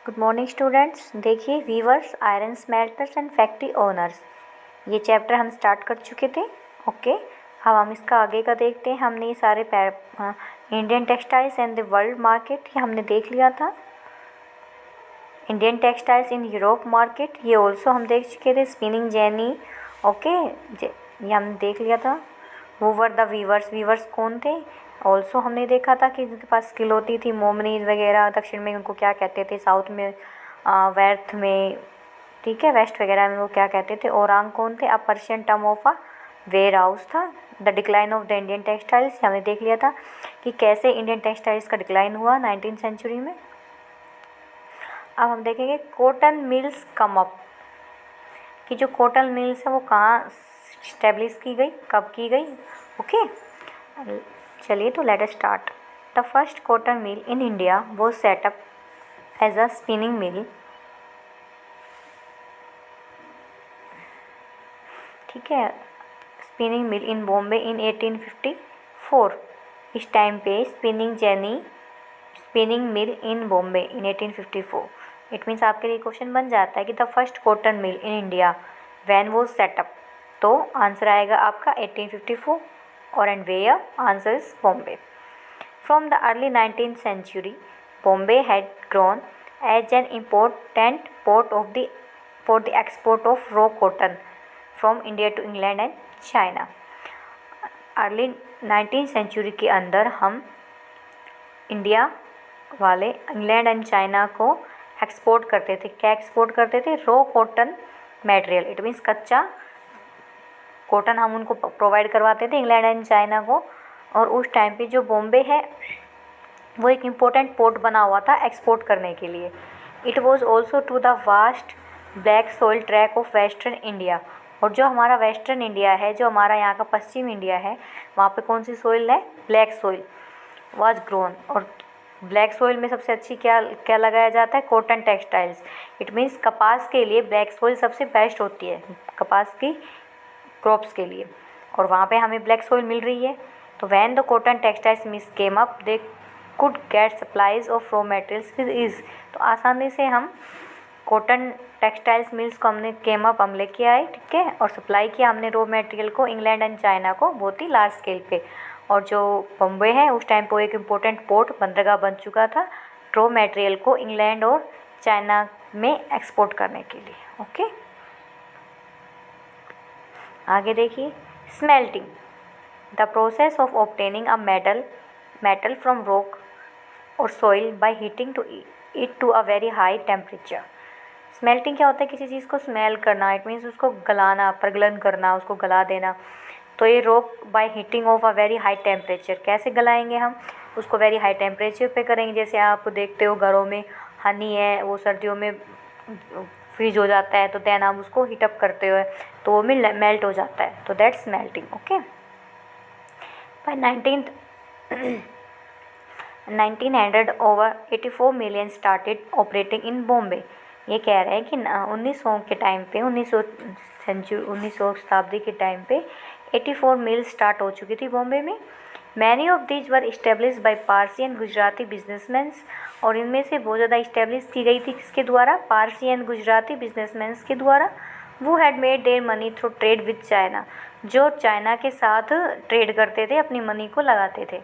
Good morning students. देखिए, weavers, iron smelters and factory owners, ये chapter हम start कर चुके थे। ओके, अब हम इसका आगे का देखते हैं। हमने ये सारे Indian textiles and the world market ये हमने देख लिया था। Indian textiles in Europe market ये ऑल्सो हम देख चुके थे। स्पिनिंग जेनी, ओके, ये हमने देख लिया था। वो वर द वीवर्स, वीवर्स कौन थे ऑल्सो हमने देखा था कि जिनके पास स्किल होती थी। मोमनीज वगैरह दक्षिण में उनको क्या कहते थे, साउथ में वेस्ट में, ठीक है, वेस्ट वगैरह में वो क्या कहते थे। ओरांग कौन थे, a Persian term of a warehouse था। The decline of the Indian textiles हमने देख लिया था कि कैसे इंडियन टेक्सटाइल्स का डिक्लाइन हुआ 19th सेंचुरी में। अब हम देखेंगे कॉटन मिल्स कम अप, कि जो कॉटन मिल्स है वो कहाँ स्टेब्लिश की गई, कब की गई। ओके, चलिए तो let us start. The first cotton mill in India वो set up as a spinning mill, ठीक है, spinning mill in Bombay in 1854। इस टाइम पे spinning mill in Bombay in 1854। It means आपके लिए क्वेश्चन बन जाता है कि the first cotton mill in India when was set up, तो आंसर आएगा आपका 1854 और and where answer is Bombay. From the early 19th century, Bombay had grown as an important port for the export of raw cotton from India to England and China. Early 19th century के अंदर हम India वाले England and China को export करते थे। क्या export करते थे? Raw cotton material. It means कच्चा कॉटन हम उनको प्रोवाइड करवाते थे, इंग्लैंड एंड चाइना को। और उस टाइम पे जो बॉम्बे है वो एक इम्पोर्टेंट पोर्ट बना हुआ था एक्सपोर्ट करने के लिए। It was also to the vast black soil tract of western India. और जो हमारा वेस्टर्न इंडिया है, जो हमारा यहाँ का पश्चिम इंडिया है, वहाँ पे कौन सी सॉइल है? Black soil was grown. और ब्लैक सॉइल में सबसे अच्छी क्या क्या लगाया जाता है? Cotton textiles. इट मीन्स कपास के लिए ब्लैक सॉइल सबसे बेस्ट होती है, कपास की क्रॉप्स के लिए। और वहाँ पे हमें ब्लैक सॉइल मिल रही है। तो when the cotton textiles mills came up they could get supplies of raw materials with ease. तो आसानी से हम कॉटन टेक्सटाइल्स मिल्स को हमने केम अप हम लेके आए, ठीक है, और सप्लाई किया हमने रॉ मटेरियल को इंग्लैंड एंड चाइना को बहुत ही लार्ज स्केल पे। और जो बॉम्बे है उस टाइम पे एक इम्पोर्टेंट पोर्ट बंदरगाह बन चुका था रॉ मटेरियल को इंग्लैंड और चाइना में एक्सपोर्ट करने के लिए। ओके, आगे देखिए, smelting, the process of obtaining a metal from rock और soil by heating it to a very high temperature. Smelting क्या होता है? किसी चीज़ को स्मेल करना। इट मीन्स उसको गलाना, प्रगलन करना, उसको गला देना। तो ये rock by heating of a very high temperature. कैसे गलाएंगे हम उसको? वेरी हाई टेम्परेचर पे करेंगे। जैसे आप देखते हो घरों में हनी है, वो सर्दियों में फ्रीज हो जाता है, तो देन आप उसको हीटअप करते हो तो वो में मेल्ट हो जाता है, तो that's melting. Okay, by 1900 over 84 million started operating in Bombay. ये कह रहे हैं कि 1900 के टाइम पे, 1900 शताब्दी के टाइम पे 84 मिल स्टार्ट हो चुकी थी बॉम्बे में। Many of these were establish by Parsi and Gujarati businessman's. और इनमें से बहुत ज़्यादा इस्टेब्लिश की गई थी किसके द्वारा? पारसी एंड गुजराती बिजनेसमैन्स के द्वारा। वो had made their money through trade with China, जो चाइना के साथ ट्रेड करते थे, अपनी मनी को लगाते थे।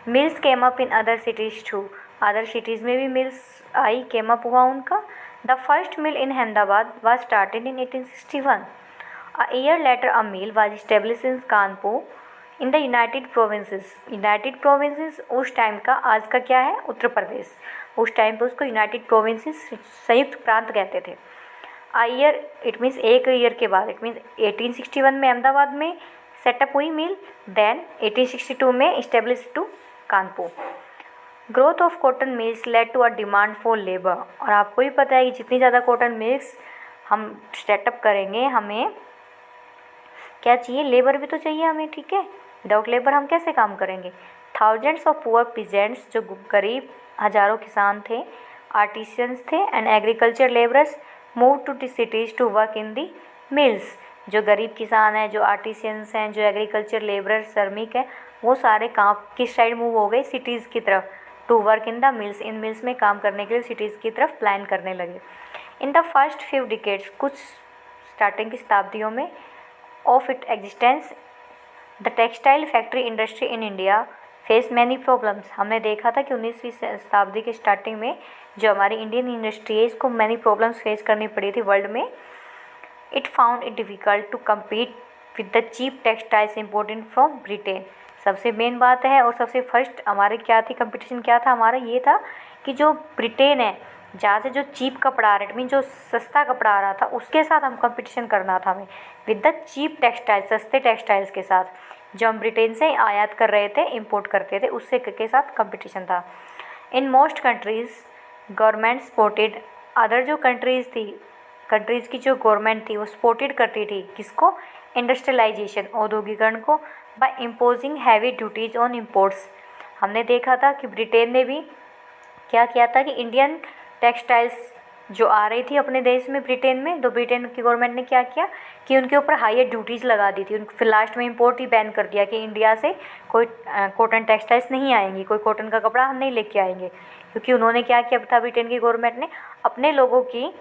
Mills came up in other cities too, other cities में भी मिल्स आई, केम अप हुआ उनका। The first mill in Ahmedabad was started in 1861। A year later a mill was establish in Kanpur in the United Provinces. United Provinces उस time का, आज का क्या है? उत्तर प्रदेश। उस टाइम पे उसको यूनाइटेड प्रोविंसेस, संयुक्त प्रांत कहते थे। अ ईयर, इट मीन्स एक ईयर के बाद, इट मीन्स 1861 में अहमदाबाद में सेटअप हुई मिल, देन 1862 में establish to Kanpur. Growth of cotton mills led to a demand for labour. और आपको भी पता है कि जितनी ज़्यादा कॉटन मिल्स हम सेटअप करेंगे, हमें क्या चाहिए? लेबर भी तो चाहिए हमें, ठीक है। विदाउट लेबर हम कैसे काम करेंगे? थाउजेंड्स ऑफ पुअर पीजेंट्स, जो गरीब हजारों किसान थे, आर्टिसंस थे, and agriculture labourers move to the cities to work in the mills. जो गरीब किसान हैं, जो आर्टिसंस हैं, जो एग्रीकल्चर लेबरर श्रमिक हैं, वो सारे काम किस साइड मूव हो गए? सिटीज़ की तरफ, to work in the mills, in mills में काम करने के लिए सिटीज़ की तरफ प्लान करने लगे। In the first few decades, कुछ स्टार्टिंग की शताब्दियों में of it existence, the textile factory industry in India face many problems. हमने देखा था कि 19वीं शताब्दी के स्टार्टिंग में जो हमारी इंडियन इंडस्ट्री है इसको मैनी प्रॉब्लम्स फेस करनी पड़ी थी वर्ल्ड में। It found it difficult to compete with the cheap textiles imported from Britain. सबसे मेन बात है और सबसे फर्स्ट हमारे क्या थी, कंपटीशन क्या था हमारा, ये था कि जो ब्रिटेन है जहाँ से जो चीप कपड़ा आ रहा है, मीन जो सस्ता कपड़ा आ रहा था उसके साथ हम कंपटीशन करना था हमें, विद द चीप टेक्सटाइल, सस्ते टेक्सटाइल्स के साथ जो हम ब्रिटेन से आयात कर रहे थे, इंपोर्ट करते थे, उससे के साथ कंपटीशन था। In most countries government supported, other जो कंट्रीज़ थी, कंट्रीज़ की जो गवर्नमेंट थी वो सपोर्टेड करती थी किसको, इंडस्ट्रियलाइजेशन, औद्योगिकरण को, by imposing heavy duties on imports. हमने देखा था कि ब्रिटेन ने भी क्या किया था कि इंडियन टेक्सटाइल्स जो आ रही थी अपने देश में ब्रिटेन में, तो ब्रिटेन की गवर्नमेंट ने क्या किया कि उनके ऊपर हायर ड्यूटीज़ लगा दी थी, उनको फिर लास्ट में इंपोर्ट ही बैन कर दिया कि इंडिया से कोई कॉटन टेक्सटाइल्स नहीं आएंगी, कोई कॉटन का कपड़ा हम नहीं लेके आएंगे, क्योंकि उन्होंने क्या किया था ब्रिटेन की गवर्नमेंट ने अपने लोगों की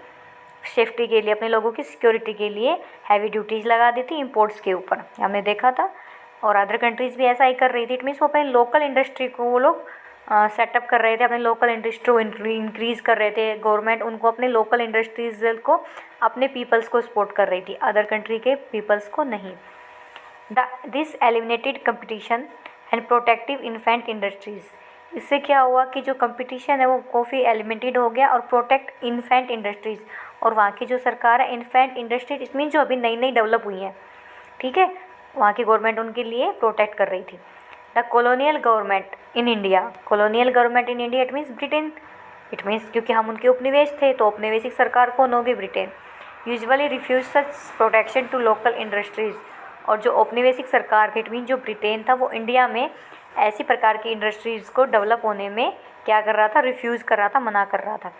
सेफ्टी के लिए, अपने लोगों की सिक्योरिटी के लिए हैवी ड्यूटीज़ लगा दी थी इंपोर्ट्स के ऊपर, हमने देखा था। और अदर कंट्रीज़ भी ऐसा ही कर रही थी। इट मीन्स वो अपने लोकल इंडस्ट्री को वो लोग सेटअप कर रहे थे, अपने लोकल इंडस्ट्री को इंक्रीज़ कर रहे थे, गवर्नमेंट उनको अपने लोकल इंडस्ट्रीज़ को, अपने पीपल्स को सपोर्ट कर रही थी, अदर कंट्री के पीपल्स को नहीं। This eliminated competition and protective infant industries, इससे क्या हुआ कि जो कंपटीशन है वो काफ़ी एलिमिनेटेड हो गया और प्रोटेक्ट इन्फेंट इंडस्ट्रीज़, और वहाँ की जो सरकार है इन्फेंट इंडस्ट्रीज, इस मीन जो अभी नई नई डेवलप हुई हैं, ठीक है, वहाँ की गवर्नमेंट उनके लिए प्रोटेक्ट कर रही थी। The colonial government in India, colonial government in India it means Britain, it means क्योंकि हम उनके उपनिवेश थे तो औपनिवेशिक सरकार कौन होगी, Britain. Usually refuse such protection to local industries, और जो औपनिवेशिक सरकार थी इट मीन जो ब्रिटेन था वो इंडिया में ऐसी प्रकार की इंडस्ट्रीज़ को डेवलप होने में क्या कर रहा था, रिफ्यूज़ कर रहा था, मना कर रहा था।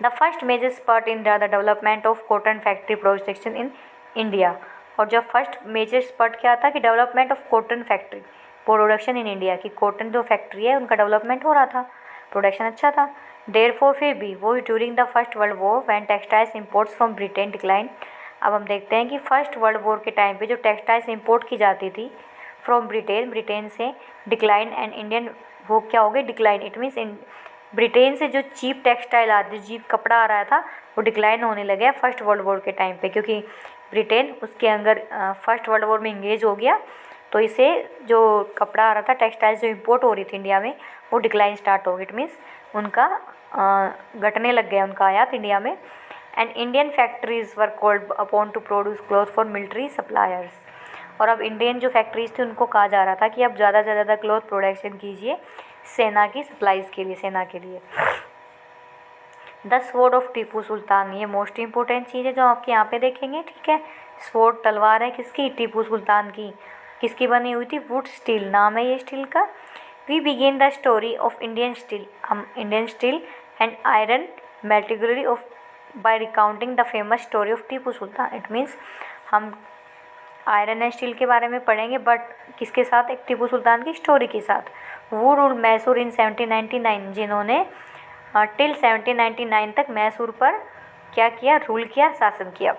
The first major spurt in the development of cotton factory production in India, और जब फर्स्ट मेजर स्पर्ट क्या था कि development of cotton factory production in India, की कॉटन जो फैक्ट्री है उनका डेवलपमेंट हो रहा था, प्रोडक्शन अच्छा था। देयरफॉर फिर भी वो during the first world war when textiles imports from Britain decline, अब हम देखते हैं कि फर्स्ट वर्ल्ड वॉर के टाइम पे जो टेक्सटाइल्स इंपोर्ट की जाती थी फ्रॉम ब्रिटेन, ब्रिटेन से डिक्लाइन, एंड इंडियन वो क्या हो गई, डिक्लाइन, इट मीन्स ब्रिटेन से जो चीप टेक्सटाइल आती, चीप कपड़ा आ रहा था वो डिक्लाइन होने लगे फर्स्ट वर्ल्ड वॉर के टाइम पे, क्योंकि ब्रिटेन उसके अंदर फर्स्ट वर्ल्ड वॉर में इंगेज हो गया, तो इसे जो कपड़ा आ रहा था, टेक्सटाइल्स जो इंपोर्ट हो रही थी इंडिया में, वो डिक्लाइन स्टार्ट हो गई, इट मीन्स उनका घटने लग गया उनका आयात इंडिया में। And Indian factories were called upon two produce cloth for military suppliers, और अब इंडियन जो फैक्ट्रीज थी उनको कहा जा रहा था कि अब ज़्यादा से ज़्यादा क्लॉथ प्रोडक्शन कीजिए सेना की सप्लाईज़ के लिए, सेना के लिए। द स्वॉर्ड ऑफ टीपू सुल्तान, ये मोस्ट इंपॉर्टेंट चीज़ है जो आपके यहाँ पे देखेंगे, ठीक है। स्वॉर्ड तलवार है किसकी, टीपू सुल्तान की, किसकी बनी हुई थी, वुड स्टील नाम है ये स्टील का। We begin the story of Indian steel, हम Indian steel and iron metallurgy of by recounting the famous story of Tipu Sultan, it means हम आयरन एंड स्टील के बारे में पढ़ेंगे बट किसके साथ, एक टीपू सुल्तान की स्टोरी के साथ। वो रूल मैसूर इन 1799, जिन्होंने टिल 1799 तक मैसूर पर क्या किया, रूल किया, शासन किया।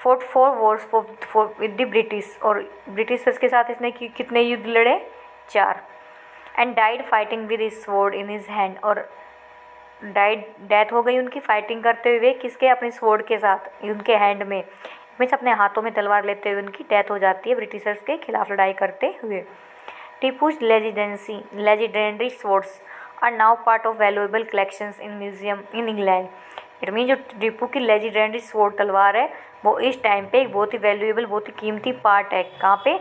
Fort 4 Wars for with the British, और ब्रिटिशर्स के साथ इसने कितने युद्ध लड़े, 4। And died fighting with his sword in his hand, और डाइड, डेथ हो गई उनकी फाइटिंग करते हुए, किसके, अपने स्वॉर्ड के साथ, उनके हैंड में, मीन्स अपने हाथों में तलवार लेते हुए उनकी डेथ हो जाती है ब्रिटिशर्स के खिलाफ लड़ाई करते हुए। Tipu's legendary swords are now part of valuable collections in museum in England, it mean जो टीपू की लेजेंडरी स्वॉर्ड तलवार है वो इस टाइम पे एक बहुत ही वैल्यूएबल, बहुत ही कीमती पार्ट है, कहाँ पे,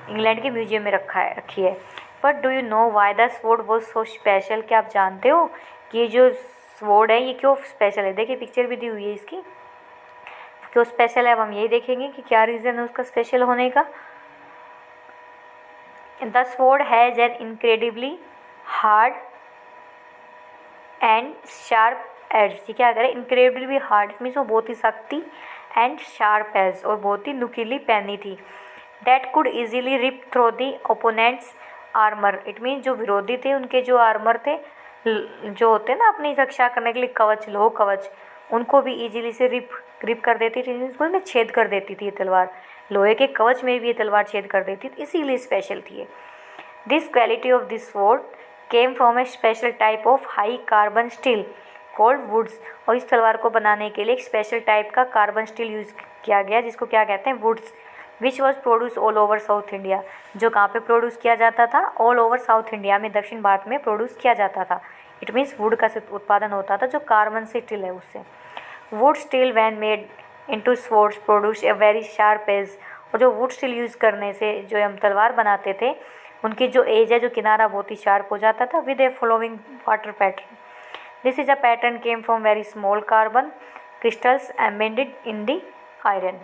इंग्लैंड के म्यूजियम में रखी है। But do you know why the sword was so special, क्या आप जानते हो कि ये जो स्वॉर्ड है ये क्यों स्पेशल है। देखिए पिक्चर भी दी हुई है इसकी, क्यों स्पेशल है, अब हम यही देखेंगे कि क्या रीज़न है उसका स्पेशल होने का। The sword has an incredibly hard and sharp edge, ये क्या करें, इनक्रेडिबली हार्ड मीन्स वो बहुत ही सख्ती, एंड शार्प एज, और बहुत ही नुकीली पैनी थी। That could easily rip through the opponent's armour, it mean जो विरोधी थे उनके जो आर्मर थे, जो होते हैं ना अपनी रक्षा करने के लिए कवच, लोह कवच, उनको भी इजीली से रिप कर देती थी, उसमें छेद कर देती थी ये तलवार। लोहे के कवच में भी ये तलवार छेद कर देती थी, इसीलिए स्पेशल थी ये। This quality of this sword came from a special type of high carbon steel called wootz. और इस तलवार को बनाने के लिए एक स्पेशल टाइप का कार्बन स्टील यूज़ किया गया, जिसको क्या कहते हैं, wootz, which was produce all over South India. जो कहाँ पे प्रोड्यूस किया जाता था, ऑल ओवर साउथ इंडिया में, दक्षिण भारत में प्रोड्यूस किया जाता था। इट मीन्स वुड का उत्पादन होता था जो कार्बन से स्टील है उससे। Wootz steel when made into swords produce a very sharp edge. और जो वुड स्टील यूज़ करने से जो हम तलवार बनाते थे, उनकी जो एज है, जो किनारा, बहुत ही शार्प हो जाता था with A following water pattern. This is a pattern came from very small carbon crystals embedded in the iron.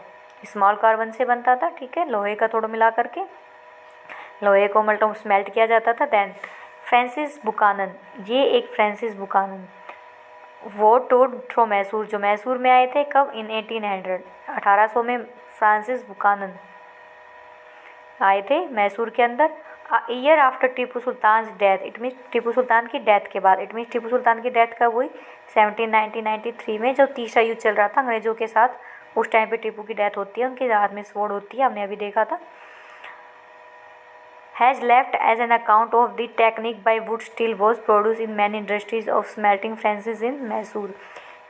Small carbon से बनता था, ठीक है, लोहे का थोड़ा मिला करके, लोहे को मतलब स्मेल्ट किया जाता था। देन फ्रांसिस बुकानन, ये एक फ्रांसिस बुकानन, वो टूड फ्रॉम मैसूर, जो मैसूर में आए थे, कब, इन 1800, 1800 में फ्रांसिस बुकानन आए थे मैसूर के अंदर। Year after Tipu Sultan death, it means Tipu Sultan की डेथ के बाद। इट मीन्स टीपू सुल्तान की डेथ कब हुई, 1793 में, जो तीसरा युद्ध चल रहा था अंग्रेज़ों के साथ, उस टाइम पे टीपू की डेथ होती है, उनके हाथ में स्वॉर्ड होती है, हमने अभी देखा था। Has left as an account of the technique by wood steel was produce in many industries of smelting Francis in Mysore.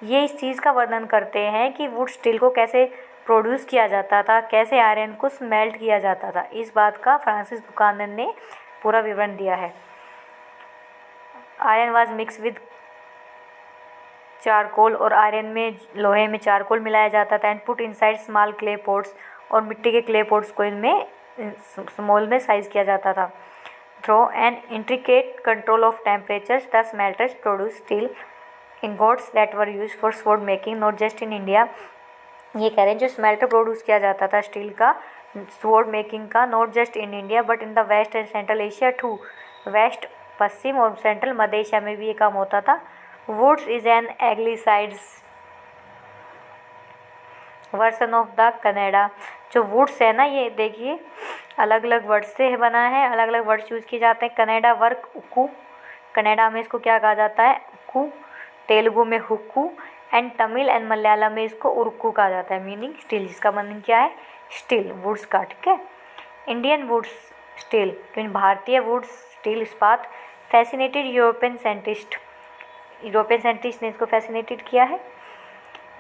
ये इस चीज़ का वर्णन करते हैं कि वुड स्टील को कैसे प्रोड्यूस किया जाता था, कैसे आयरन को स्मेल्ट किया जाता था। इस बात का फ्रांसिस बुकानन ने पूरा विवरण दिया है। Iron was mix with charcoal, और आयरन में, लोहे में चारकोल मिलाया जाता था, and put inside small clay pots, और मिट्टी के क्ले पॉट्स को इनमें स्मॉल में साइज किया जाता था। Through an intricate control of temperatures the smelters produce steel ingots that were used for sword making not just in India. ये कह रहे हैं जो स्मेल्टर प्रोड्यूस किया जाता था स्टील का, स्वॉर्ड मेकिंग का, not just in India but in the west and central Asia too. West, पश्चिम और सेंट्रल मध्य एशिया में भी ये काम होता था। Woods is an anglicised version of the Kannada. जो वुड्स है ना, ये देखिए अलग अलग वर्ड से बना है, अलग अलग वर्ड्स यूज़ किए जाते हैं। कनाडा वर्क उक्कू, कनाडा में इसको क्या कहा जाता है, उक्कू, तेलुगु में हुक्कू, एंड तमिल एंड मलयालम में इसको उरुक्कू कहा जाता है, मीनिंग स्टील, जिसका मीनिंग क्या है, स्टील, वुड्स का, ठीक है। इंडियन वुड्स स्टील, क्योंकि भारतीय वुड्स स्टील इस्पात fascinated European scientist, European scientist ने इसको फैसिनेटेड किया है।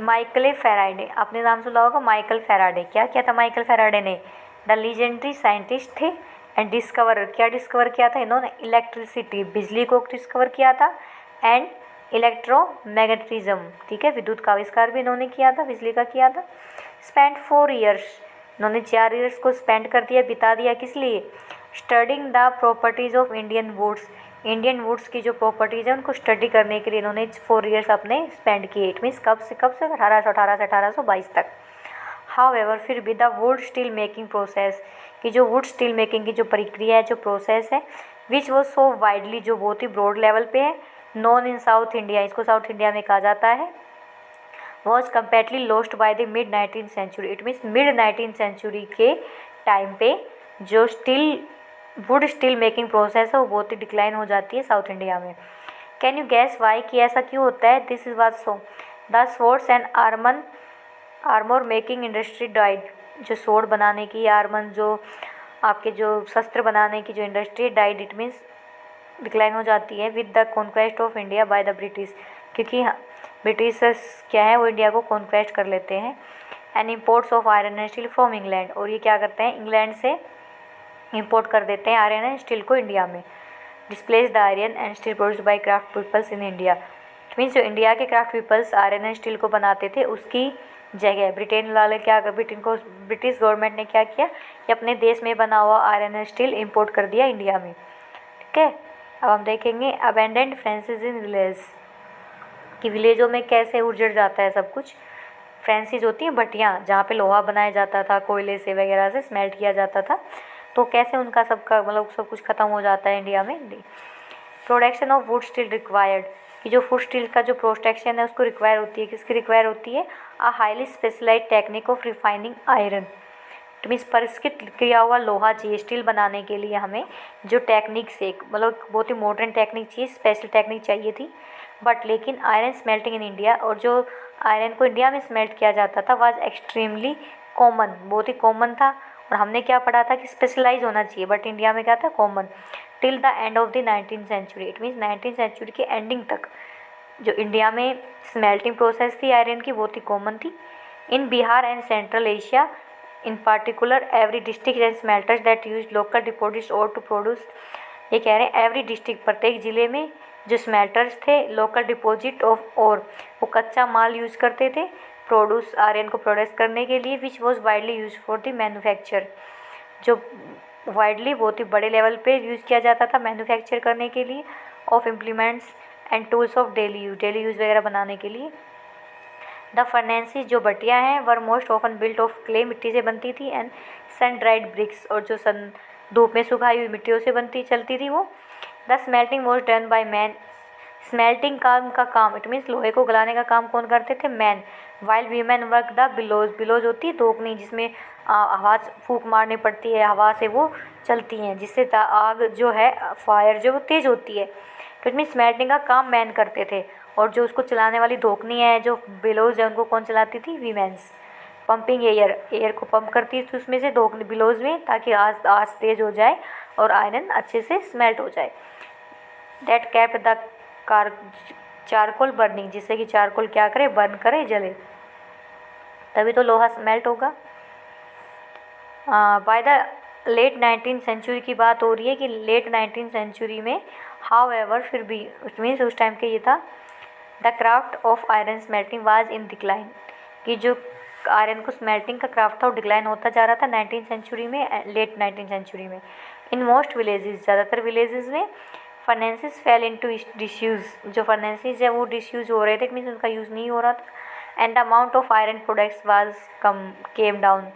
माइकल फेराडे, आपने नाम सुना होगा, माइकल फेराडे। क्या किया था माइकल फेराडे ने, द लीजेंडरी साइंटिस्ट थे, एंड डिस्कवर, क्या डिस्कवर किया था इन्होंने, इलेक्ट्रिसिटी, बिजली को डिस्कवर किया था, एंड इलेक्ट्रोमैग्नेटिज्म, ठीक है, विद्युत का आविष्कार भी इन्होंने किया था, बिजली का किया था। स्पेंड 4 ईयर्स, इन्होंने 4 ईयर्स को स्पेंड कर दिया, बिता दिया, किस लिए, studying the properties of Indian wootz, Indian wootz की जो प्रॉपर्टीज़ है उनको स्टडी करने के लिए इन्होंने 4 ईयर्स अपने स्पेंड किए। इट मीन्स कब से 1818 से 1822 तक। हाउएवर, फिर भी the wood steel making process, कि जो वुड स्टील मेकिंग की जो प्रक्रिया है, जो प्रोसेस है, विच वॉज सो वाइडली, जो बहुत ही ब्रॉड लेवल पे है, नॉन इन साउथ इंडिया, इसको साउथ इंडिया में कहा जाता है, was completely lost by the mid 19th century. It means mid 19th century के टाइम पे जो वुड स्टील मेकिंग प्रोसेस है वो बहुत ही डिक्लाइन हो जाती है साउथ इंडिया में। कैन यू गैस वाई, कि ऐसा क्यों होता है, this is was so, the swords and armour making industry died, जो स्वॉर्ड बनाने की, आर्मन, जो आपके जो शस्त्र बनाने की जो industry died, it means decline हो जाती है with the conquest of India by the British, क्योंकि ब्रिटिशर्स क्या है वो इंडिया को कॉन्क्वेस्ट कर लेते हैं। And imports of iron and steel from England, और ये क्या करते हैं, इंग्लैंड से इंपोर्ट कर देते हैं आयरन एंड स्टील को इंडिया में। Displace the iron and steel produced by craft peoples in India, it means जो इंडिया के craft peoples iron and steel को बनाते थे उसकी जगह ब्रिटेन वाले क्या, ब्रिटिश गवर्नमेंट ने क्या किया कि अपने देश में बना हुआ आयरन एंड स्टील इंपोर्ट कर दिया इंडिया में, ठीक है। अब हम देखेंगे अबेंडेंट फ्रांसिस इन विलेज, कि विलेजों में कैसे उजड़ जाता है सब कुछ। फ्रांसिस होती हैं भट्टियाँ, जहाँ पे लोहा बनाया जाता था, कोयले से वगैरह से स्मेल्ट किया जाता था, तो कैसे उनका सबका मतलब सब कुछ ख़त्म हो जाता है इंडिया में। Production of would steel required, कि जो वुड स्टील का जो प्रोडक्शन है उसको रिक्वायर होती है, किसकी रिक्वायर होती है, a highly specialised technique of refining iron, it means परिष्कृत किया हुआ लोहा चाहिए स्टील बनाने के लिए हमें, जो टेक्निक से मतलब बहुत ही मॉडर्न टेक्निक चाहिए, स्पेशल टेक्निक चाहिए थी। बट लेकिन आयरन स्मेल्टिंग इन इंडिया, और जो आयरन को इंडिया में स्मेल्ट किया जाता था वाज एक्सट्रीमली कॉमन, बहुत ही कॉमन था। और हमने क्या पढ़ा था कि स्पेशलाइज होना चाहिए, बट इंडिया में क्या था, common. Till the end of the 19th century, it means 19th century के एंडिंग तक जो इंडिया में स्मेल्टिंग प्रोसेस थी आयरन की बहुत ही कॉमन थी। In Bihar and central Asia in particular every district and smelters that use local deposits ore to produce, ये कह रहे हैं एवरी डिस्ट्रिक्ट, प्रत्येक ज़िले में जो स्मेल्टर्स थे लोकल डिपॉजिट ऑफ और वो कच्चा माल यूज़ करते थे प्रोड्यूस आयरन को प्रोड्यूस करने के लिए, which was widely use for the manufacture, जो वाइडली बहुत ही बड़े लेवल पे यूज़ किया जाता था मैन्युफैक्चर करने के लिए, of implements and tools of daily use वगैरह बनाने के लिए। द फर्नेंसिस, जो भटियाँ हैं, वर most often built of clay, मिट्टी से बनती थी, एंड सन ड्राइड ब्रिक्स, और जो सन धूप में सुखाई हुई मिट्टियों से बनती चलती थी वो। The smelting was done by man, smelting का काम इट मीन्स लोहे को गलाने का काम कौन करते थे, men. While women work the bellows, bellows होती है धोकनी जिसमें हवा फूंक मारनी पड़ती है, हवा से वो चलती हैं जिससे आग जो है फायर जो वो तेज़ होती है। तो इट मीन्स स्मेल्टिंग का काम मैन करते थे, और जो उसको चलाने वाली धोकनी है जो बिलोज है उनको कौन चलाती थी, वीमेंस। पंपिंग एयर को पंप करती थी उसमें से धोकनी बिलोज में, ताकि आग तेज़ हो जाए और आयरन अच्छे से स्मेल्ट हो जाए। That kept the charcoal burning, जिससे कि चारकोल क्या करे, बर्न करे, जले, तभी तो लोहा स्मेल्ट होगा। Bye the late 19th century की बात हो रही है कि लेट 19th सेंचुरी में हाउ एवर फिर भी इट मीन्स उस टाइम के ये था, the craft of iron smelting was in decline, कि जो आयरन को स्मेल्टिंग का क्राफ्ट था वो डिक्लाइन होता जा रहा था 19th सेंचुरी में, लेट 19th सेंचुरी में। इन मोस्ट विलेजेस, ज़्यादातर विलेजेस में फर्नेंसिस फेल इनटू डिसयूज़, जो फर्नेंसिस है वो डिसयूज़ हो रहे थे, इट मीन्स उनका यूज़ नहीं हो रहा था। And the amount of iron products was came down.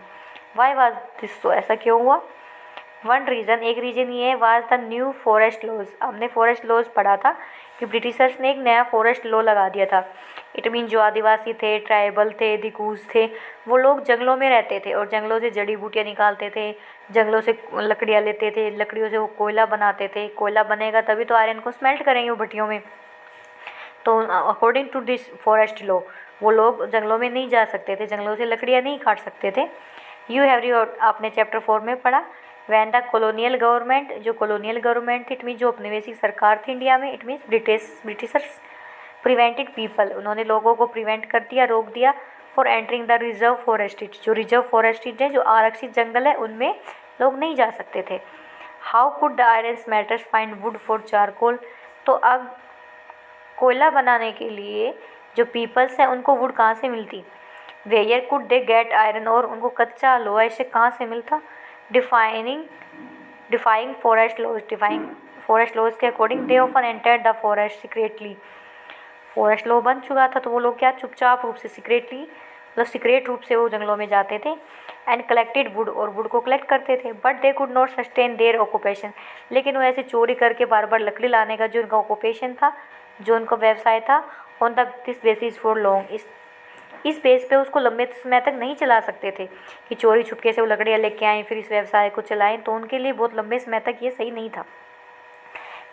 Why was this, तो ऐसा क्यों हुआ? वन रीज़न, एक रीज़न ये है, was the new forest laws. हमने फॉरेस्ट लॉज पढ़ा था कि ब्रिटिशर्स ने एक नया फॉरेस्ट लॉ लगा दिया था। इट मीन जो आदिवासी थे, ट्राइबल थे, दिकूज थे, वो लोग जंगलों में रहते थे और जंगलों से जड़ी बूटियाँ निकालते थे, जंगलों से लकड़ियाँ लेते थे, लकड़ियों से वो कोयला बनाते थे। कोयला बनेगा तभी तो आयरन को स्मेल्ट करेंगे वो भट्टियों में। तो according to this forest law वो लोग जंगलों में नहीं जा सकते थे, जंगलों से लकड़ियाँ नहीं काट सकते थे। यू हैव रीड, आपने चैप्टर 4 में पढ़ा। वैन द कॉलोनियल गवर्नमेंट, जो कॉलोनियल गवर्नमेंट थी इट मीन जो उपनिवेशी सरकार थी इंडिया में, it means Britishers prevented people, उन्होंने लोगों को प्रिवेंट कर दिया, रोक दिया, for entering the reserve forest, जो रिजर्व फॉरेस्ट है, जो आरक्षित जंगल है, उनमें लोग नहीं जा सकते थे। How could the iron smelters find would for charcoal, तो अब कोयला बनाने के लिए जो पीपल्स हैं उनको वुड कहाँ से मिलती, where could they get iron, और उनको कच्चा लोहा इससे कहाँ से मिलता। डिफाइंग फॉरेस्ट लॉज के according they often enter the forest secretly, forest law बन चुका था तो वो लोग क्या चुपचाप रूप से सीक्रेटली, मतलब सीक्रेट रूप से वो जंगलों में जाते थे। एंड कलेक्टेड वुड, और वुड को कलेक्ट करते थे। But they could not sustain their occupation, लेकिन वो ऐसे चोरी करके बार बार लकड़ी लाने का जो उनका ऑक्यूपेशन था, जो उनका व्यवसाय था, on the this basis for long, इस बेस पे उसको लंबे समय तक नहीं चला सकते थे कि चोरी छुपके से वो लकड़ियाँ लेके आएँ फिर इस व्यवसाय को चलाएं, तो उनके लिए बहुत लंबे समय तक ये सही नहीं था।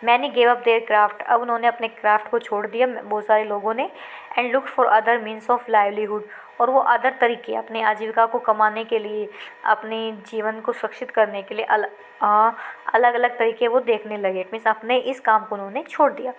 Many gave up there craft, अब उन्होंने अपने क्राफ्ट को छोड़ दिया बहुत सारे लोगों ने। And look for other means of livelihood, और वो अदर तरीके अपने आजीविका को कमाने के लिए, अपने जीवन को सुरक्षित करने के लिए अलग अलग तरीके वो देखने लगे। इट मीन्स अपने इस काम को उन्होंने छोड़ दिया।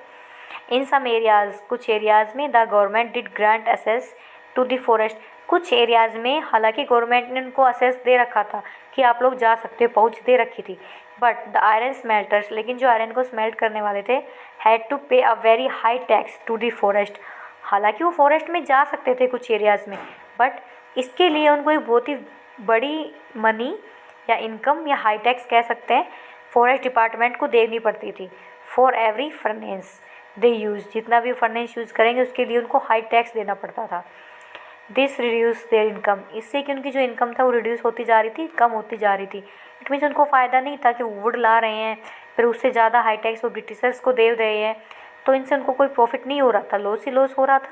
इन सम एरियाज़, कुछ एरियाज़ में the government did grant access to the forest, कुछ एरियाज़ में हालांकि गवर्नमेंट ने उनको असेस दे रखा था कि आप लोग जा सकते हो, पहुँच दे रखी थी। बट द आयरन स्मेल्टर्स, लेकिन जो आयरन को स्मेल्ट करने वाले थे, had to pay a very high tax to the forest, हालांकि वो फॉरेस्ट में जा सकते थे कुछ एरियाज़ में, बट इसके लिए उनको एक बहुत ही बड़ी मनी या इनकम या हाई टैक्स कह सकते हैं फॉरेस्ट डिपार्टमेंट को देनी पड़ती थी। For every furnace they use, जितना भी फर्नेस यूज़ करेंगे उसके लिए उनको हाई टैक्स देना पड़ता था। दिस रिड्यूस देयर इनकम, इससे कि उनकी जो इनकम था वो रिड्यूस होती जा रही थी, कम होती जा रही थी। इट मीन्स उनको फ़ायदा नहीं था कि वुड ला रहे हैं फिर उससे ज़्यादा हाई टैक्स वो ब्रिटिशर्स को दे रहे हैं, तो इनसे उनको कोई प्रॉफिट नहीं हो रहा था, लॉस ही लॉस हो रहा था।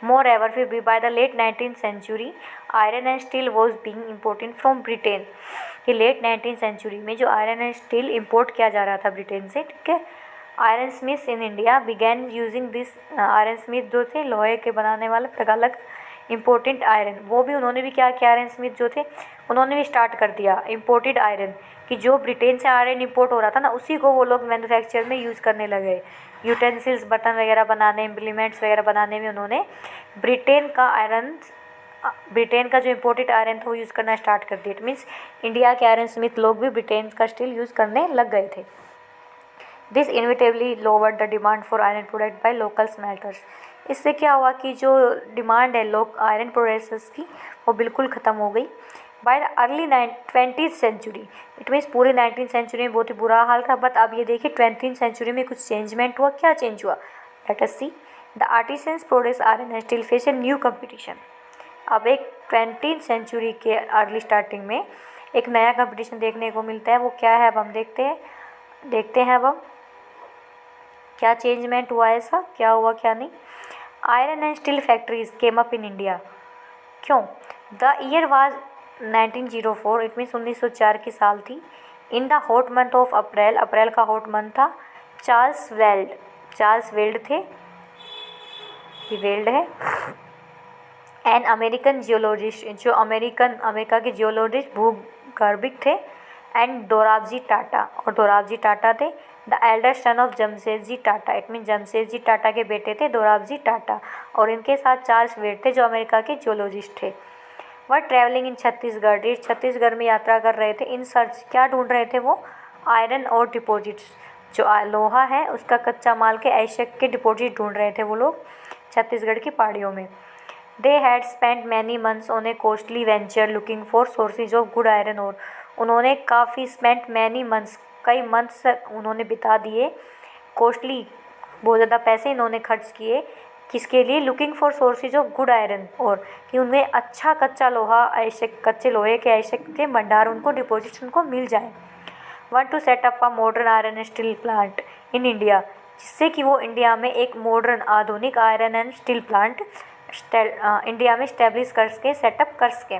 मोर एवर फिर भी by the late 19th century iron and steel was being imported from Britain. कि लेट 19th सेंचुरी में जो आयरन एंड स्टील इम्पोर्ट किया जा रहा था ब्रिटेन से, ठीक है। Iron Smiths in India began using this. Iron Smith जो थे लोहे के बनाने वाले प्रगल्भ इम्पोर्टेंट आयरन, वो भी उन्होंने भी क्या किया, आयरन स्मिथ जो थे उन्होंने भी स्टार्ट कर दिया इम्पोर्टेड आयरन, कि जो ब्रिटेन से आयरन इम्पोर्ट हो रहा था ना उसी को वो लोग मैन्युफैक्चर में यूज़ करने लगे। यूटेंसिल्स बर्तन वगैरह बनाने, इम्प्लीमेंट्स वगैरह बनाने में उन्होंने ब्रिटेन का जो इम्पोर्टेड आयरन था वो यूज़ करना स्टार्ट कर दिया। इट मीन्स इंडिया के आयरन स्मिथ लोग भी ब्रिटेन का स्टील यूज़ करने लग गए थे। This inevitably lowered the demand for iron product by local smelters. इससे क्या हुआ कि जो डिमांड है लोग आयरन प्रोडक्ट्स की वो बिल्कुल ख़त्म हो गई। By early 20th century, it means पूरी 19th सेंचुरी में बहुत ही बुरा हाल था। बट अब ये देखिए 20th सेंचुरी में कुछ चेंजमेंट हुआ। क्या चेंज हुआ, let us see. The artisans produce iron and steel face a new competition. अब एक 20th सेंचुरी के अर्ली स्टार्टिंग में एक नया कंपटीशन देखने को मिलता है। वो क्या है अब हम देखते हैं अब हम क्या चेंजमेंट हुआ, ऐसा क्या हुआ क्या नहीं। Iron and steel factories came up in India. क्यों, the year was 1904, it means 1904 की साल थी। In the hot month of April, अप्रैल का हॉट मंथ था। चार्ल्स वेल्ड थे, ये वेल्ड है। एन अमेरिकन जियोलॉजिस्ट, जो अमेरिका के जियोलॉजिस्ट भूगर्भिक थे। एंड दोराबजी टाटा, और दोराबजी टाटा थे। The elder son of Jamsetji Tata, it mean Jamsetji Tata के बेटे थे दोराबजी टाटा। और इनके साथ चार्ल्स वेड थे जो अमेरिका के जियोलॉजिस्ट थे। वह ट्रैवलिंग इन छत्तीसगढ़, ये छत्तीसगढ़ में यात्रा कर रहे थे। इन सर्च, क्या ढूंढ रहे थे वो, आयरन और डिपॉजिट्स, जो लोहा है उसका कच्चा माल के ऐशक के डिपॉजिट ढूंढ रहे थे वो लोग छत्तीसगढ़ की पहाड़ियों में। They had spent many months on A costly venture looking for sources of good iron और। उन्होंने काफ़ी स्पेंट मैनी मंथ्स, कई मंथ्स उन्होंने बिता दिए, कॉस्टली बहुत ज़्यादा पैसे इन्होंने खर्च किए किसके लिए, looking for sources of good iron ore, कि उनमें अच्छा कच्चा लोहा ऐशक, कच्चे लोहे के ऐशक के भंडार उनको डिपॉजिट्स उनको मिल जाए। Want to set up a modern iron and steel plant in India, जिससे कि वो इंडिया में एक मॉडर्न आधुनिक iron and steel plant India में स्टैब्लिश कर सके, सेटअप कर सके।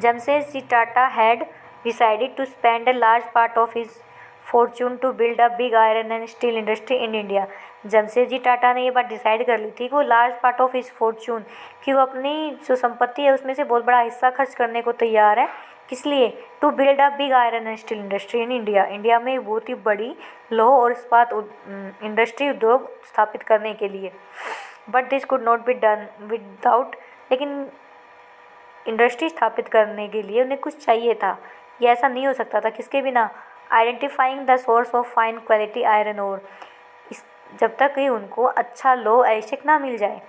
Jamsetji Tata had decided to spend a large part of his fortune to build a big iron and steel industry in India। Jamsetji Tata ने ये बात डिसाइड कर ली थी कि वो large part of his fortune, कि वो अपनी जो संपत्ति है उसमें से बहुत बड़ा हिस्सा खर्च करने को तैयार है। किस लिए, to build a big iron and steel industry in India, India में बहुत ही बड़ी लौह और इस्पात इंडस्ट्री उद्योग स्थापित करने के लिए। But this could not be done without, लेकिन इंडस्ट्री स्थापित करने के लिए उन्हें कुछ चाहिए था, ये ऐसा नहीं हो सकता था किसके बिना, identifying the source of fine quality iron और, जब तक कि उनको अच्छा लो ऐशक ना मिल जाए।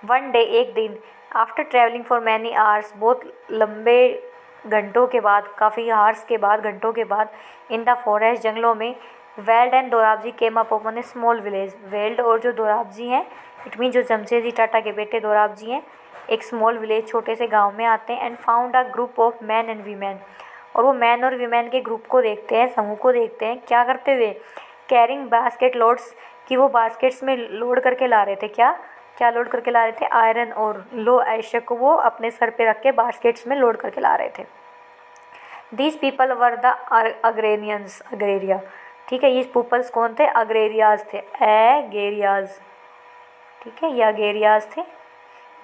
वन डे, एक दिन, after travelling for many hours, बहुत लंबे घंटों के बाद, काफ़ी आवर्स के बाद, घंटों के बाद, इन द फॉरेस्ट, जंगलों में, weld and Dorabji came up upon A small village. Weld और जो दोराबजी हैं, इट मीन जो जमशेदजी टाटा के बेटे दोराबजी हैं, एक स्मॉल विलेज, छोटे से गांव में आते हैं। And found a group of man and women, और वो मैन और वीमेन के ग्रुप को देखते हैं, समूह को देखते हैं, क्या करते हुए, कैरिंग बास्केट लोड्स, कि वो बास्केट्स में लोड करके ला रहे थे, क्या क्या लोड करके ला रहे थे, आयरन और लो ऐशक को वो अपने सर पे रख के बास्केट्स में लोड करके ला रहे थे। दीज पीपल वर द अग्रेरियंस, अग्रेरिया, ठीक है, ये पीपल्स कौन थे, अग्रेरियाज थे, एगेरियाज, ठीक है, ये अगेरियाज थे,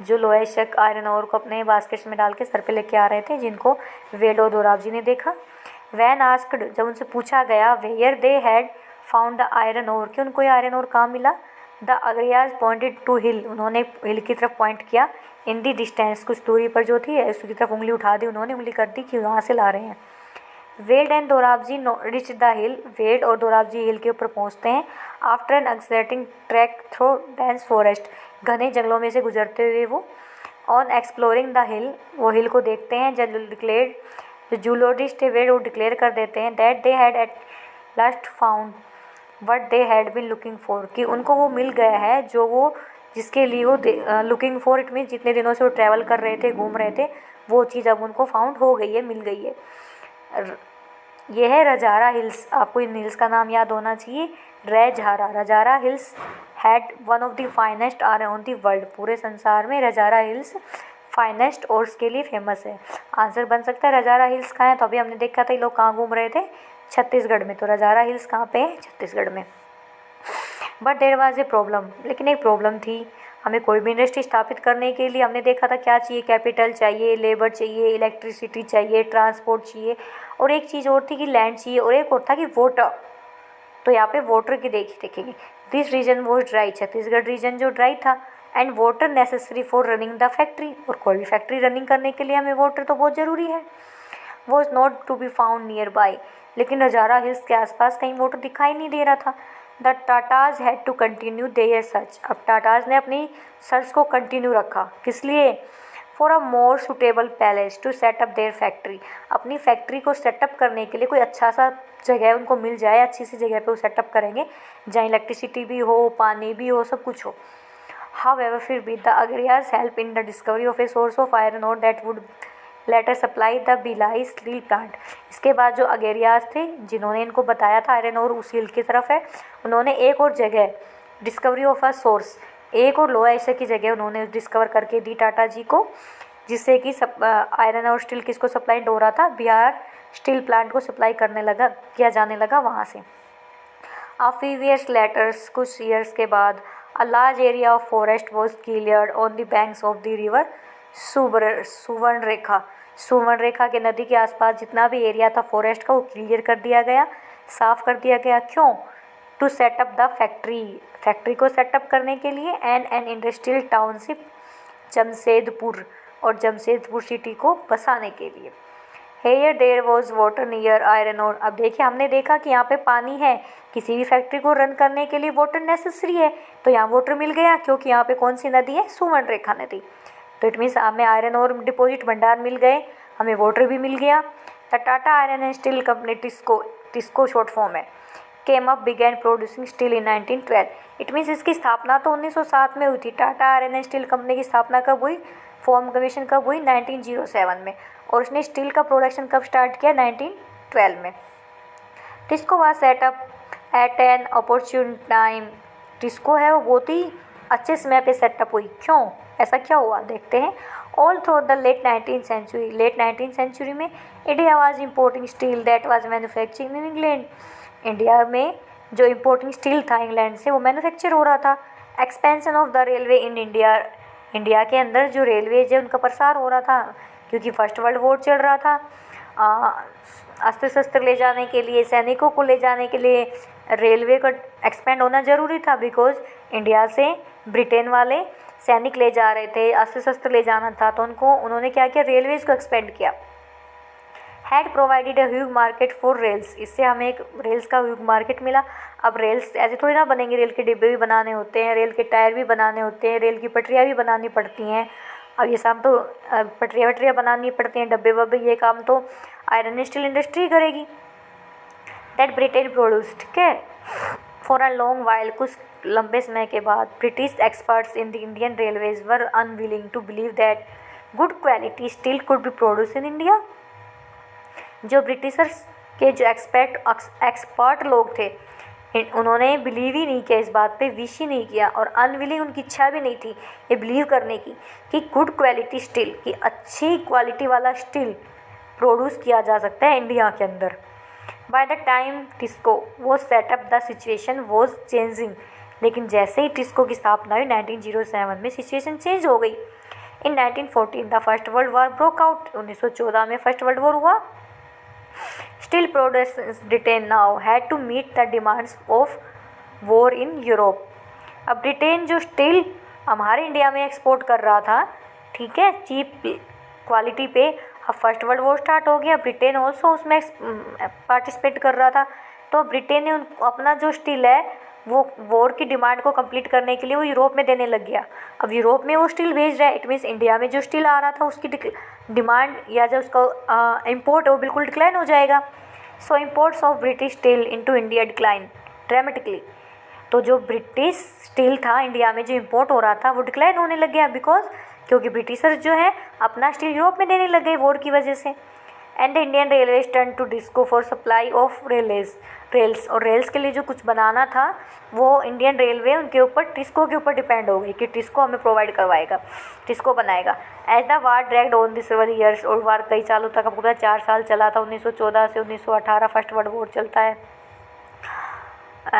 जो लोहे शक आयरन और को अपने बास्केट्स में डाल के सर पे लेके आ रहे थे, जिनको वेल्ड और दोराबजी ने देखा। वैन आस्क्ड, जब उनसे पूछा गया, where they had found the iron ore, कि उनको ये आयरन और कहाँ मिला। The Agarias pointed to hill, उन्होंने हिल की तरफ पॉइंट किया। इन दी डिस्टेंस, कुछ दूरी पर जो थी उसकी तरफ उंगली उठा दी, उन्होंने उंगली कर दी कि वहाँ से ला रहे हैं। Weld and Dorabji rich the hill, weld और दोराबजी हिल के ऊपर पहुँचते हैं। After an exciting track through dense forest, घने जंगलों में से गुजरते हुए वो, ऑन एक्सप्लोरिंग द हिल, वो हिल को देखते हैं। जब डिक्लेयर, जो जूलॉजिस्ट थे वे वो डिक्लेयर कर देते हैं that they had at last found what they had been looking for, कि उनको वो मिल गया है जो वो, जिसके लिए वो लुकिंग फॉर, इट मीन जितने दिनों से वो ट्रैवल कर रहे थे, घूम रहे थे, वो चीज़ अब उनको फाउंड हो गई है, मिल गई है। ये है रजारा हिल्स, आपको इन हिल्स का नाम याद होना चाहिए, Rajhara hills had one of the finest iron on the world, पूरे संसार में रजारा हिल्स फाइनेस्ट ओर्स के लिए फेमस है। आंसर बन सकता है रजारा हिल्स कहाँ है, तो अभी हमने देखा था ये लोग कहाँ घूम रहे थे, छत्तीसगढ़ में। तो रजारा हिल्स कहाँ पे है, छत्तीसगढ़ में। But there was a problem, लेकिन एक प्रॉब्लम थी। हमें कोई भी इंडस्ट्री स्थापित करने के लिए हमने देखा था क्या चाहिए, कैपिटल चाहिए, लेबर चाहिए, इलेक्ट्रिसिटी चाहिए, ट्रांसपोर्ट चाहिए, और एक चीज़ और थी कि लैंड चाहिए, और एक और था कि वाटर। तो यहाँ पे वाटर की देखेंगे। This region was dry, Chhattisgarh region जो ड्राई था, and water necessary for running the factory, और कोई भी फैक्ट्री रनिंग करने के लिए हमें वाटर तो बहुत ज़रूरी है। Was not to be found nearby, लेकिन रजारा हिल्स के आसपास कहीं वाटर दिखाई नहीं दे रहा था। The Tatas had to continue their search, अब टाटाज ने अपनी सर्च को कंटिन्यू रखा, किस लिए, for a more suitable place to set up their factory, अपनी फैक्ट्री को सेटअप करने के लिए कोई अच्छा सा जगह उनको मिल जाए, अच्छी सी जगह पे वो सेटअप करेंगे जहाँ इलेक्ट्रिसिटी भी हो, पानी भी हो, सब कुछ हो। However, फिर भी the Agarias help in the discovery of a source of iron ore that would later supply the Bhilai steel plant. इसके बाद जो अगेरियाज थे जिन्होंने इनको बताया था आयरन और उस हिल की तरफ है, उन्होंने एक और जगह डिस्कवरी ऑफ अ सोर्स, एक और लोहा ऐसे की जगह उन्होंने डिस्कवर करके दी टाटा जी को, जिससे कि आयरन और स्टील किसको सप्लाई हो रहा था, बिहार स्टील प्लांट को सप्लाई किया जाने लगा वहाँ से। A few years later, कुछ ईयर्स के बाद, a large area of forest was cleared on the banks of the river Subarnarekha. Subarnarekha के नदी के आसपास जितना भी एरिया था फॉरेस्ट का वो क्लियर कर दिया गया, साफ कर दिया गया। क्यों? To set up the factory, factory को सेटअप करने के लिए, and an industrial township Jamshedpur, और जमशेदपुर सिटी को बसाने के लिए। Here there was water near iron ore, अब देखिए हमने देखा कि यहाँ पे पानी है, किसी भी फैक्ट्री को रन करने के लिए वाटर नेसेसरी है, तो यहाँ वाटर मिल गया क्योंकि यहाँ पे कौन सी नदी है, सुवर्णरेखा नदी। तो इट मीन्स हमें आयरन और डिपॉजिट भंडार मिल गए, हमें वाटर भी मिल गया। The Tata iron and steel company, TISCO short form है, came up began producing steel in 1912। It means इसकी स्थापना तो 1907 में हुई थी। Tata iron and steel company की स्थापना कब हुई, फॉर्म कमीशन कब हुई, 1907 में, और उसने स्टील का प्रोडक्शन कब स्टार्ट किया, 1912 में। TISCO was set up at an opportune time, TISCO है वो बहुत ही अच्छे समय पे सेटअप हुई। क्यों, ऐसा क्या हुआ, देखते हैं। All through the late 19th century, late 19th century में India was importing steel that was manufacturing in England, India में जो इम्पोर्टिंग स्टील था इंग्लैंड से वो मैन्युफैक्चर हो रहा था। Expansion of the railway in India, India के अंदर जो रेलवेज है उनका प्रसार हो रहा था क्योंकि फर्स्ट वर्ल्ड वॉर चल रहा था। अस्त्र शस्त्र ले जाने के लिए, सैनिकों को ले जाने के लिए रेलवे का एक्सपेंड होना ज़रूरी था, बिकॉज इंडिया से ब्रिटेन वाले सैनिक ले जा रहे थे, अस्त्र शस्त्र ले जाना था, तो उन्होंने क्या किया, रेलवेज को एक्सपेंड किया। Had provided a huge market for rails, इससे हमें एक रेल्स का ह्यूज मार्केट मिला। अब रेल्स ऐसे थोड़ी ना बनेंगे, रेल के डिब्बे भी बनाने होते हैं, रेल के टायर भी बनाने होते हैं, रेल की पटरियाँ भी बनानी पड़ती हैं। अब ये काम तो पटरियाँ वटरियाँ बनानी पड़ती हैं, डब्बे वब्बे, ये काम तो आयरन स्टील इंडस्ट्री करेगी। दैट ब्रिटेन प्रोड्यूस्ड, ठीक है, फॉर अ लॉन्ग वाइल, कुछ लंबे समय के बाद British experts in the Indian railways were unwilling to believe that good quality steel could be produce in India. जो ब्रिटिशर्स के जो एक्सपर्ट लोग थे उन्होंने बिलीव ही नहीं किया इस बात पे, विश ही नहीं किया, और अनविलिंग, उनकी इच्छा भी नहीं थी ये बिलीव करने की कि गुड क्वालिटी स्टील, की अच्छी क्वालिटी वाला स्टील प्रोड्यूस किया जा सकता है इंडिया के अंदर। बाय द टाइम टिस्को वो setup the situation was changing, लेकिन जैसे ही टिस्को की स्थापना हुई 1907 में सिचुएशन चेंज हो गई। In 1914 the first world war broke out, 1914 में फर्स्ट वर्ल्ड वॉर हुआ। Steel producers Britain now had to meet the demands of war in Europe. अब ब्रिटेन जो स्टील हमारे इंडिया में एक्सपोर्ट कर रहा था, ठीक है, चीप क्वालिटी पे, अब फर्स्ट वर्ल्ड वॉर स्टार्ट हो गया, ब्रिटेन ऑल्सो उसमें पार्टिसिपेट कर रहा था, तो ब्रिटेन ने अपना जो स्टील है वो वॉर की डिमांड को कंप्लीट करने के लिए वो यूरोप में देने लग गया। अब यूरोप में वो स्टील भेज रहा है, इट मीन्स इंडिया में जो स्टील आ रहा था उसकी डिमांड या जो उसका इम्पोर्ट है वो बिल्कुल डिक्लाइन हो जाएगा। So imports of British steel into India decline dramatically, तो जो ब्रिटिश स्टील था इंडिया में जो इम्पोर्ट हो रहा था वो डिक्लाइन होने लग गया, बिकॉज क्योंकि ब्रिटिशर्स जो है अपना स्टील यूरोप में देने लग गए वॉर की वजह से। And the Indian railways turn to TISCO for supply of rails और रेल्स के लिए जो कुछ बनाना था वो इंडियन रेलवे उनके ऊपर टिस्को के ऊपर डिपेंड हो गई कि टिस्को हमें प्रोवाइड करवाएगा, टिस्को बनाएगा। As the war dragged on the several years और वार कई सालों तक, आपको पता 4 साल चला था, 1914 से 1918 फर्स्ट वर्ल्ड वॉर चलता है।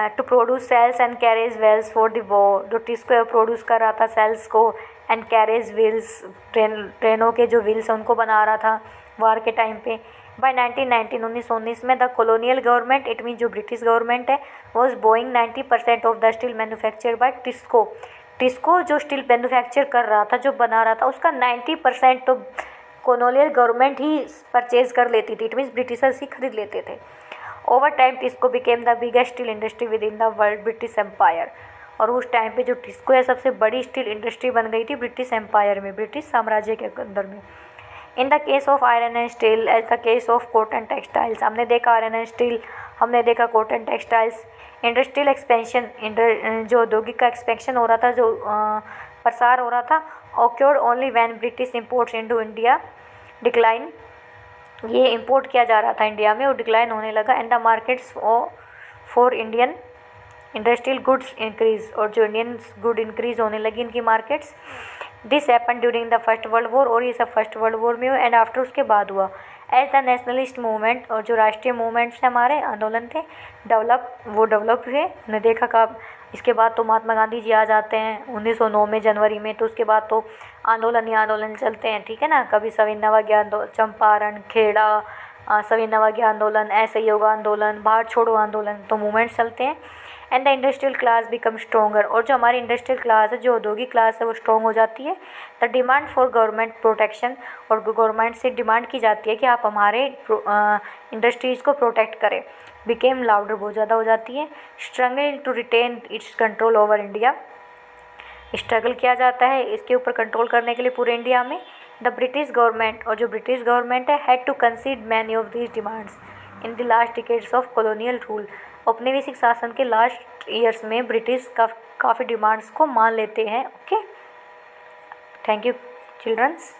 To produce shells and carriage wheels for the war, जो टिस्को प्रोड्यूस कर रहा था सेल्स को एंड कैरेज व्हील्स, ट्रेनों के जो व्हील्स हैं उनको बना रहा था वार के टाइम पे। बाय 1919 में the colonial government, it mean जो ब्रिटिश गवर्नमेंट है, was buying 90% of the steel manufacture by TISCO. TISCO जो स्टील मैन्युफैक्चर कर रहा था, जो बना रहा था, उसका 90% तो कॉलोनियल गवर्नमेंट ही परचेज कर लेती थी, इट मीन्स ब्रिटिशर्स ही खरीद लेते थे। Over time TISCO became the biggest steel industry within the world British empire, और उस टाइम पे जो टिस्को है सबसे बड़ी स्टील इंडस्ट्री बन गई थी ब्रिटिश एम्पायर में, ब्रिटिश साम्राज्य के अंदर में। In the case of iron and steel, as the case of cotton textiles, हमने देखा आयरन एंड स्टील, हमने देखा कॉटन टेक्सटाइल्स। इंडस्ट्रियल एक्सपेंशन, जो औद्योगिक का एक्सपेंशन हो रहा था, जो प्रसार हो रहा था, occurred only when British imports into India decline, ये इंपोर्ट किया जा रहा था इंडिया में और डिक्लाइन होने लगा। And the markets for Indian industrial goods increase, और जो इंडियन गुड इंक्रीज होने लगी इनकी markets. This happen during the first world war, और ये सब फर्स्ट वर्ल्ड वॉर में हुआ। एंड आफ्टर, उसके बाद हुआ। एज द नेशनलिस्ट मूवमेंट, और जो राष्ट्रीय मूवमेंट्स हैं हमारे आंदोलन थे, वो डेवलप हुए। हमने देखा कब, इसके बाद तो महात्मा गांधी जी आ जाते हैं 1909 में जनवरी में, तो उसके बाद तो आंदोलन ही आंदोलन चलते हैं, ठीक है ना। कभी सविनय अवज्ञा चंपारण, खेड़ा, सविनय अवज्ञा आंदोलन, असहयोग आंदोलन, भारत छोड़ो आंदोलन, तो मूवमेंट्स चलते हैं। And the industrial class become stronger, और जो हमारी इंडस्ट्रियल क्लास है, जो औद्योगिक क्लास है, वो स्ट्रॉन्ग हो जाती है। The demand for government protection, और गवर्नमेंट से डिमांड की जाती है कि आप हमारे इंडस्ट्रीज़ को प्रोटेक्ट करें, बिकेम लाउडर, बहुत ज़्यादा हो जाती है। Struggle to retain its control over India, struggle किया जाता है इसके ऊपर कंट्रोल करने के लिए पूरे इंडिया में। द ब्रिटिश गवर्नमेंट, और जो ब्रिटिश गवर्नमेंट है, had to concede many of these demands in the last decades of colonial rule, औपनिवेशिक शासन के लास्ट ईयर्स में ब्रिटिश काफ़ी डिमांड्स को मान लेते हैं। Okay, thank you children's.